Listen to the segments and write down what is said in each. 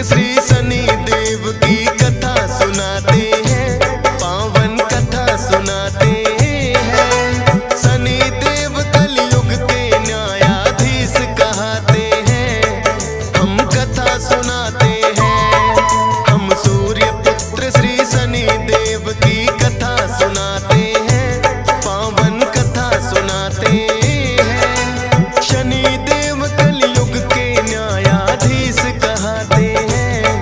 पुत्र श्री शनि देव की कथा सुनाते हैं, पावन कथा सुनाते हैं। शनि देव कलयुग के न्यायाधीश कहते हैं, हम कथा सुनाते हैं। हम सूर्य पुत्र श्री शनि देव की कथा सुनाते हैं, पावन कथा सुनाते हैं। शनि देव कलयुग के न्यायाधीश कहते हैं।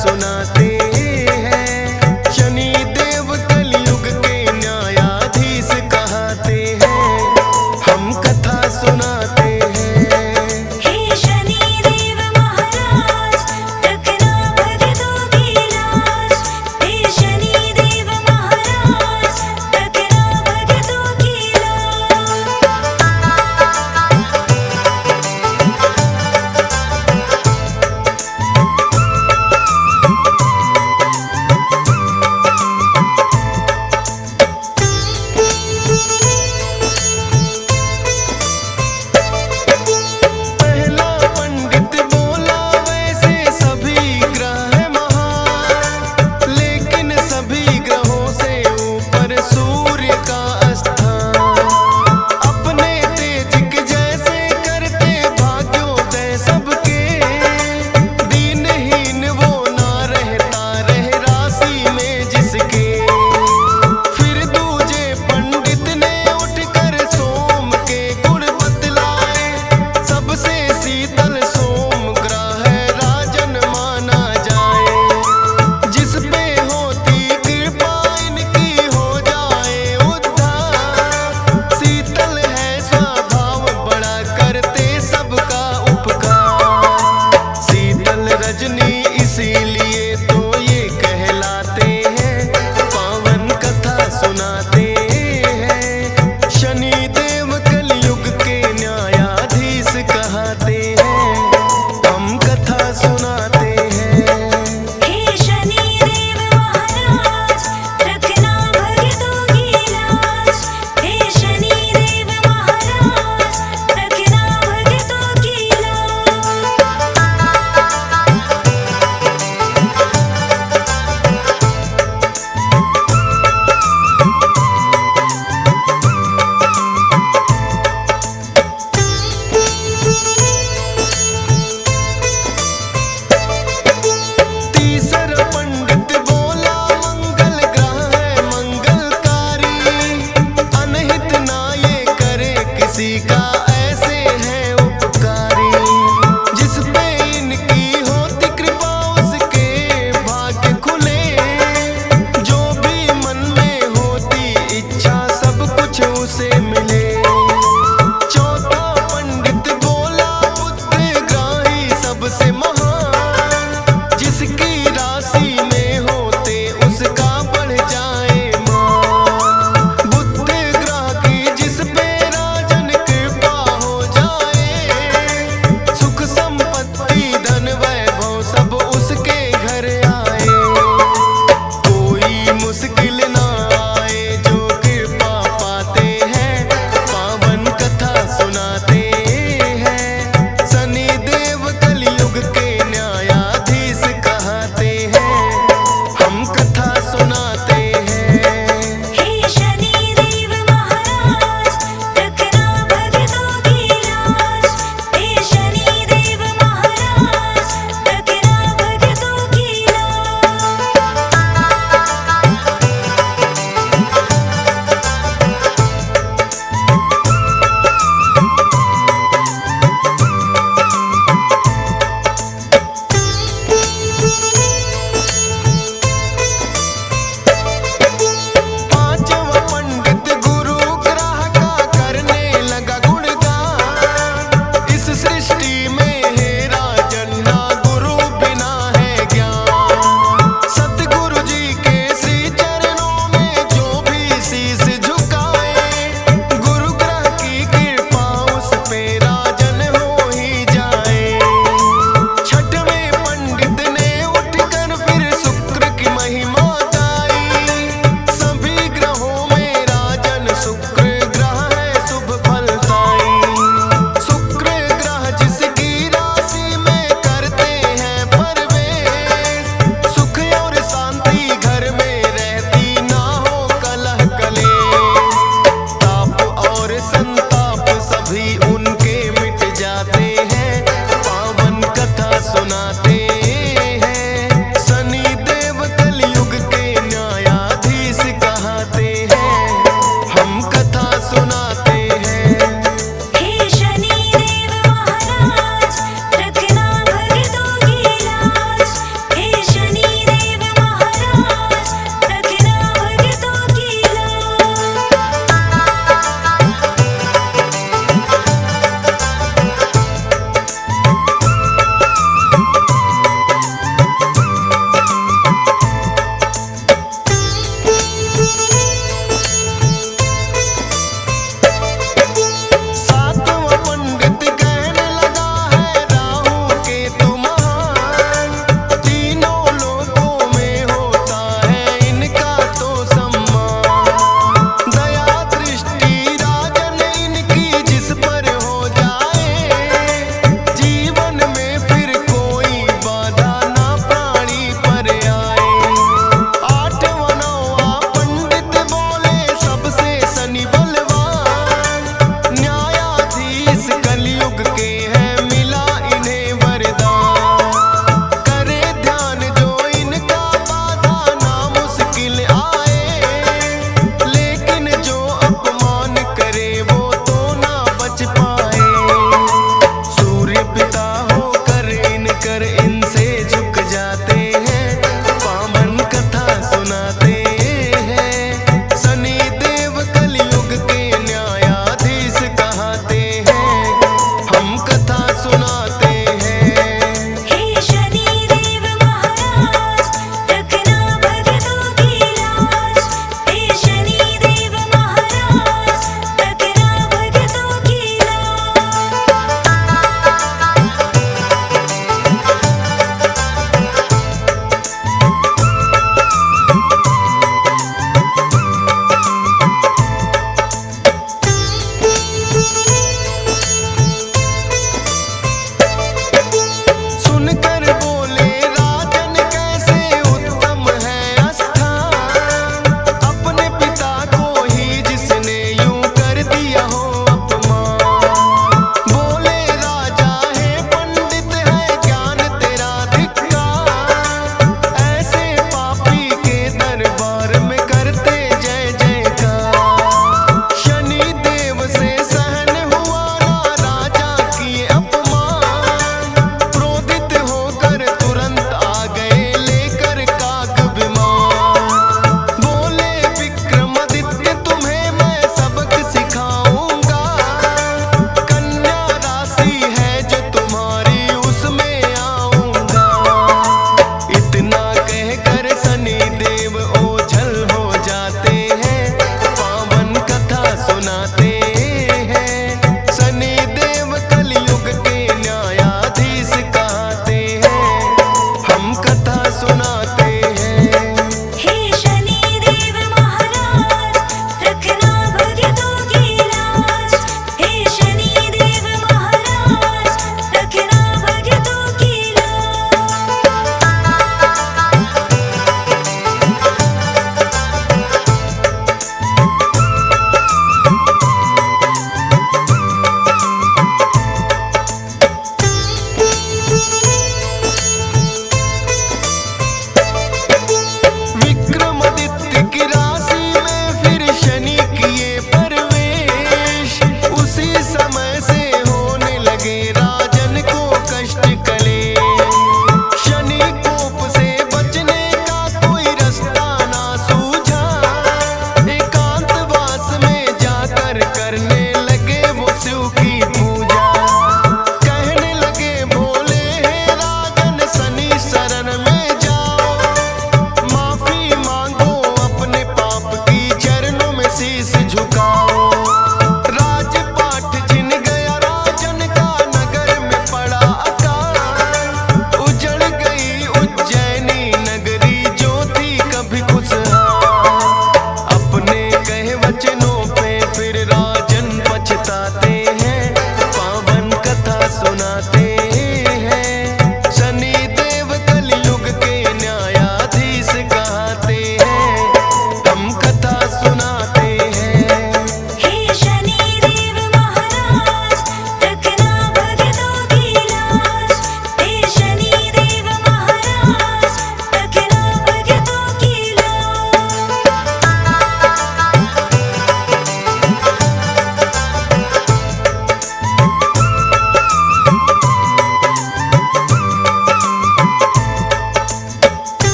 सुनाते हैं। शनि देव कलयुग के न्यायाधीश कहते हैं, हम कथा सुनाते हैं। हे शनि देव महाराज, रखना भक्तों की लाज। हे शनि देव महाराज, रखना भक्तों की लाज। पहला पंडित बोला वैसे सभी ग्रह महान, लेकिन सभी ग्रहों से ऊपर सूर्य का स्थान। अपने तेज के जैसे करते भाग्योदय सबके, दीनहीन वो ना रहता रह राशि में जिसके। फिर दूजे पंडित ने उठकर सोम के गुण बतलाए, सबसे शीतल सोम ग्रह राजन माना जाए। जिस पे होती कृपा इनकी हो जाए उद्धार। शीतल है स्वभाव बड़ा करते सबका उपकार। शीतल रजनी इसीलिए तो ये कहलाते हैं, पावन कथा सुनाते हैं। शनि देव कलयुग के न्यायाधीश कहते हैं, हम कथा सुनाते हैं। हे शनि देव महाराज, रखना भक्तों की लाज। हे शनि देव महाराज, रखना भक्तों की लाज। तीसरा पंडित बोला मंगल ग्रह है मंगलकारी, अनहित ना ये करे किसी का, ऐसे है उपकारी। जिस पे इनकी होती कृपा उसके भाग्य खुले, जो भी मन में होती इच्छा सब कुछ उसे मिले। चौथा पंडित बोला बुद्धग्राही सबसे महान, जिसकी राशि में होते उसका बढ़ जाए मान। बुद्ध ग्रह की जिस पे राजन कृपा हो जाए, सुख संपत्ति धन वैभव सब उसके घर आए। कोई मुश्किल ना आए जो कृपा पाते हैं, पावन कथा सुनाते हैं। शनि देव कलयुग के न्यायाधीश कहते हैं, हम कथा सुनाते हैं। हे शनि देव महाराज, रखना भक्तों की लाज। हे शनि देव महाराज, रखना भक्तों की लाज। पांचवा पंडित गुरु ग्रह का करने लगा गुणगान। इस सृष्टि में है राजन ना गुरु बिना है ज्ञान। सतगुरु जी के श्री चरणों में जो भी शीश झुकाए, गुरु ग्रह की कृपा उस पे राजन हो ही जाए। छठवें पंडित ने उठकर फिर शुक्र की महिमा गाई। सभी ग्रहों में राजन शुक्र ग्रह है शुभ फलदाई। शुक्र ग्रह जिसकी राशि में करते हैं प्रवेश, सुख और शांति घर में रहती ना हो कलह कलेश। ताप और संताप सभी उनके मिट जाते हैं, पावन कथा सुनाते